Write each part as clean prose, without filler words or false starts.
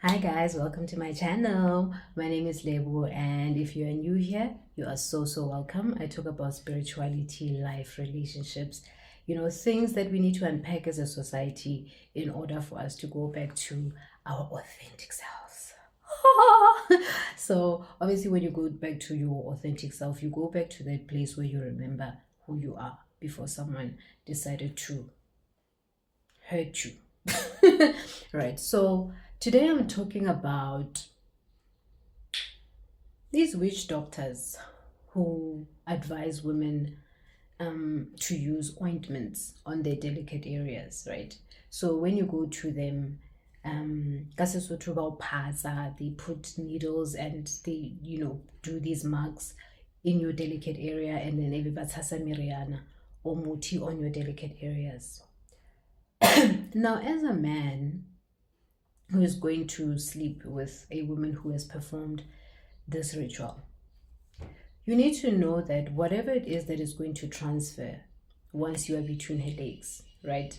Hi guys, welcome to my channel. My name is Lebu, and if you are new here, you are so welcome. I talk about spirituality, life, relationships, things that we need to unpack as a society in order for us to go back to our authentic selves. So obviously when you go back to your authentic self, you go back to that place where you remember who you are before someone decided to hurt you. Right, so today I'm talking about these witch doctors who advise women to use ointments on their delicate areas, right? So when you go to them, they put needles and they, do these marks in your delicate area, and then everybody has a miriana or muti on your delicate areas. Now, as a man who is going to sleep with a woman who has performed this ritual, you need to know that whatever it is that is going to transfer once you are between her legs, right?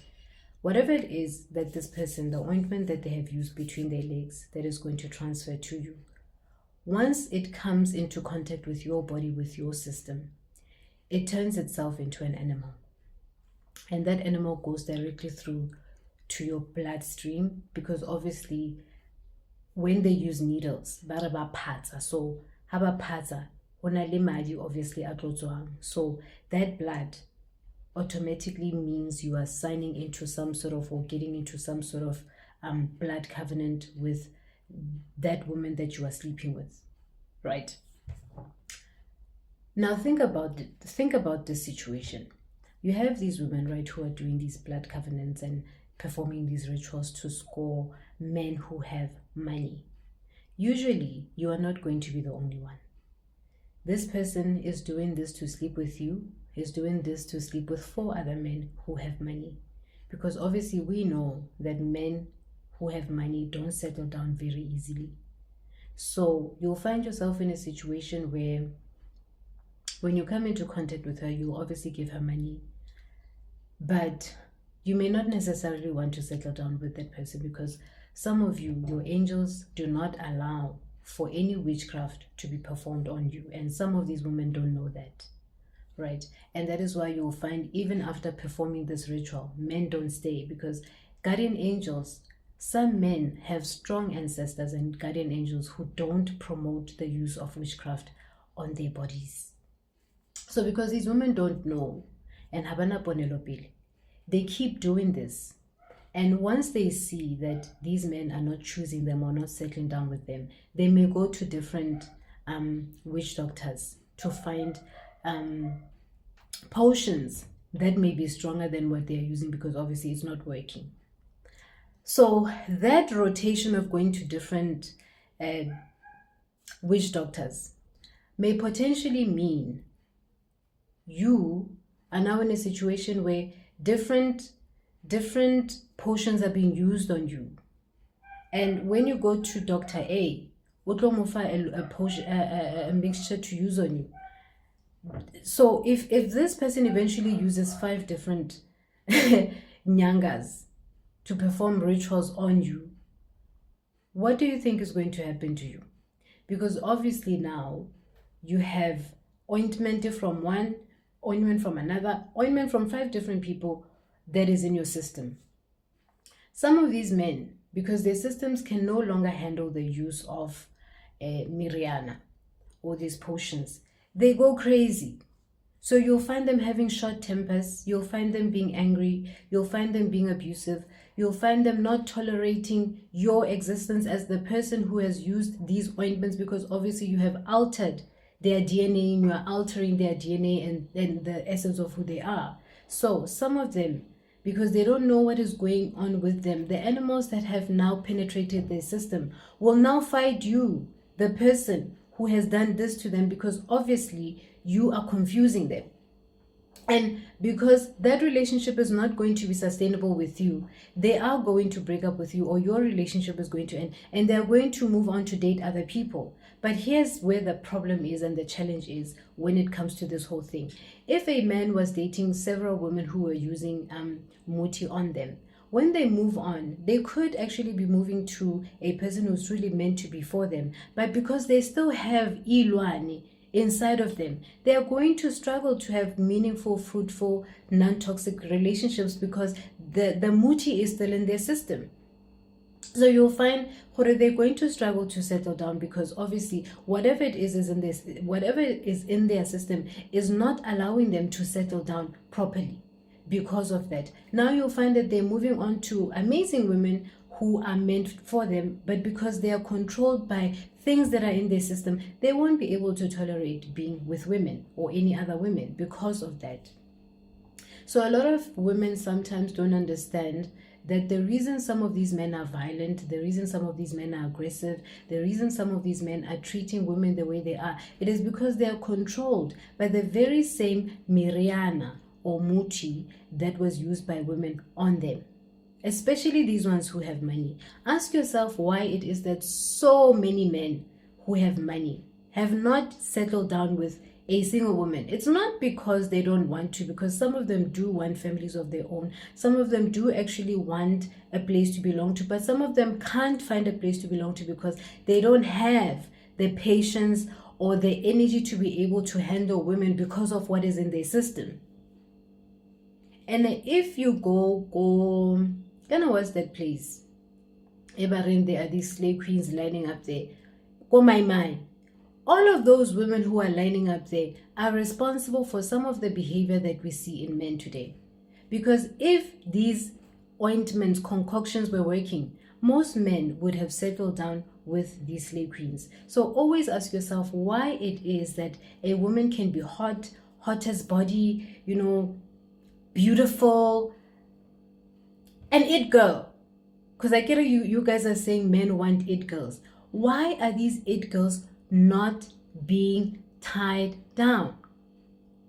Whatever it is that this person, the ointment that they have used between their legs, that is going to transfer to you, once it comes into contact with your body, with your system, it turns itself into an animal. And that animal goes directly through to your bloodstream, because obviously when they use needles, so obviously so that blood automatically means you are signing into some sort of, or getting into some sort of blood covenant with that woman that you are sleeping with, right? Now think about this situation. You have these women, right, who are doing these blood covenants and performing these rituals to score men who have money. Usually, you are not going to be the only one. This person is doing this to sleep with you, is doing this to sleep with 4 other men who have money. Because obviously we know that men who have money don't settle down very easily. So you'll find yourself in a situation where when you come into contact with her, you'll obviously give her money, but you may not necessarily want to settle down with that person, because some of you, your angels, do not allow for any witchcraft to be performed on you. And some of these women don't know that, right? And that is why you'll find even after performing this ritual, men don't stay, because guardian angels, some men have strong ancestors and guardian angels who don't promote the use of witchcraft on their bodies. So because these women don't know and habana ponelo pele, they keep doing this. And once they see that these men are not choosing them or not settling down with them, they may go to different witch doctors to find potions that may be stronger than what they're using, because obviously it's not working. So that rotation of going to different witch doctors may potentially mean you are now in a situation where different potions are being used on you. And when you go to Dr. A, a mixture to use on you. So if this person eventually uses 5 different nyangas to perform rituals on you, what do you think is going to happen to you? Because obviously now you have ointment from one, ointment from another, ointment from 5 different people that is in your system. Some of these men, because their systems can no longer handle the use of miriana or these potions, they go crazy. So you'll find them having short tempers, you'll find them being angry, you'll find them being abusive, you'll find them not tolerating your existence as the person who has used these ointments, because obviously you have altered their DNA, and you are altering their DNA and the essence of who they are. So some of them, because they don't know what is going on with them, the animals that have now penetrated their system will now fight you, the person who has done this to them, because obviously you are confusing them. And because that relationship is not going to be sustainable with you, they are going to break up with you, or your relationship is going to end, and they're going to move on to date other people. But here's where the problem is and the challenge is when it comes to this whole thing. If a man was dating several women who were using muti on them, when they move on, they could actually be moving to a person who's really meant to be for them, but because they still have ilwane inside of them, they are going to struggle to have meaningful, fruitful, non-toxic relationships because the muti is still in their system. So you'll find they're going to struggle to settle down because obviously whatever it is in this, whatever is in their system is not allowing them to settle down properly. Because of that, now you'll find that they're moving on to amazing women who are meant for them, but because they are controlled by things that are in their system, they won't be able to tolerate being with women or any other women because of that. So a lot of women sometimes don't understand that the reason some of these men are violent, the reason some of these men are aggressive, the reason some of these men are treating women the way they are, it is because they are controlled by the very same miriana or muti that was used by women on them, especially these ones who have money. Ask yourself why it is that so many men who have money have not settled down with a single woman. It's not because they don't want to, because some of them do want families of their own. Some of them do actually want a place to belong to, but some of them can't find a place to belong to because they don't have the patience or the energy to be able to handle women because of what is in their system. And if you go, what's that place? Ebarin, there are these slave queens lining up there. Go Mai Mai. All of those women who are lining up there are responsible for some of the behavior that we see in men today. Because if these ointments, concoctions were working, most men would have settled down with these slave queens. So always ask yourself why it is that a woman can be hot, hottest body, beautiful, an it girl. Because I get you guys are saying men want it girls. Why are these it girls not being tied down?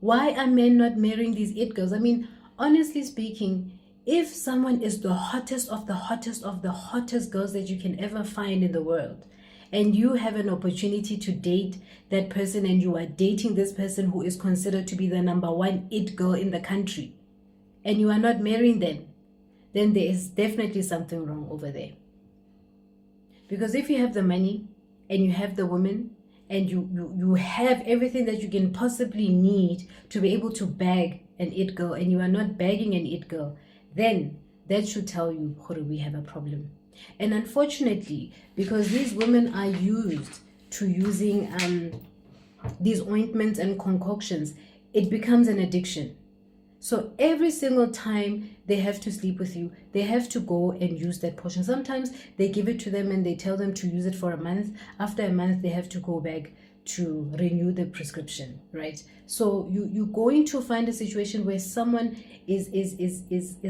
Why are men not marrying these it girls? I mean, honestly speaking, if someone is the hottest of the hottest of the hottest girls that you can ever find in the world, and you have an opportunity to date that person, and you are dating this person who is considered to be the number one it girl in the country, and you are not marrying them, then there is definitely something wrong over there. Because if you have the money and you have the woman and you have everything that you can possibly need to be able to bag an it girl, and you are not bagging an it girl, then that should tell you we have a problem. And unfortunately, because these women are used to using these ointments and concoctions, it becomes an addiction. So every single time they have to sleep with you, they have to go and use that potion. Sometimes they give it to them and they tell them to use it for a month. After a month, they have to go back to renew the prescription, right? So you're going to find a situation where someone is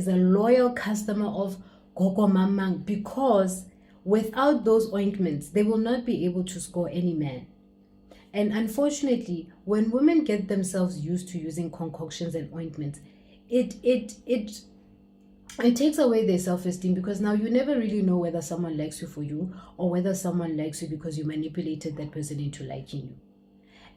a loyal customer of Gogo Mamang, because without those ointments, they will not be able to score any man. And unfortunately, when women get themselves used to using concoctions and ointments, it takes away their self-esteem, because now you never really know whether someone likes you for you or whether someone likes you because you manipulated that person into liking you.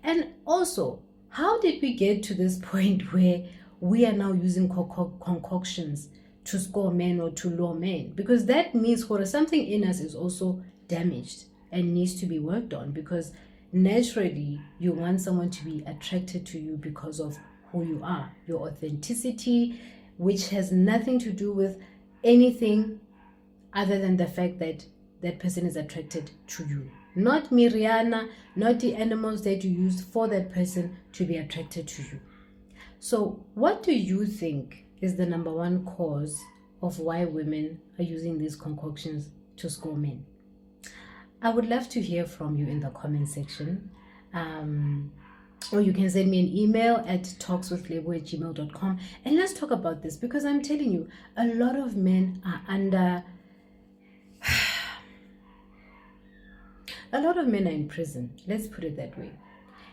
And also, how did we get to this point where we are now using concoctions to score men or to lure men? Because that means something in us is also damaged and needs to be worked on, because naturally you want someone to be attracted to you because of who you are, your authenticity, which has nothing to do with anything other than the fact that that person is attracted to you. Not Miriana, not the animals that you used for that person to be attracted to you. So what do you think is the number one cause of why women are using these concoctions to score men? I would love to hear from you in the comment section. Or you can send me an email at talkswithlebo@gmail.com, and let's talk about this, because I'm telling you, a lot of men are under a lot of men are in prison. Let's put it that way.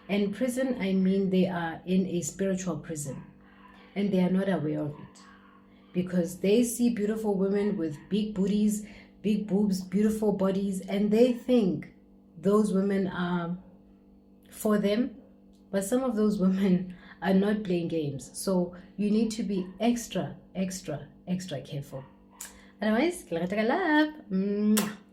And prison, I mean they are in a spiritual prison, and they are not aware of it, because they see beautiful women with big booties, big boobs, beautiful bodies, and they think those women are for them. But some of those women are not playing games. So you need to be extra careful. Otherwise, love. Mwah.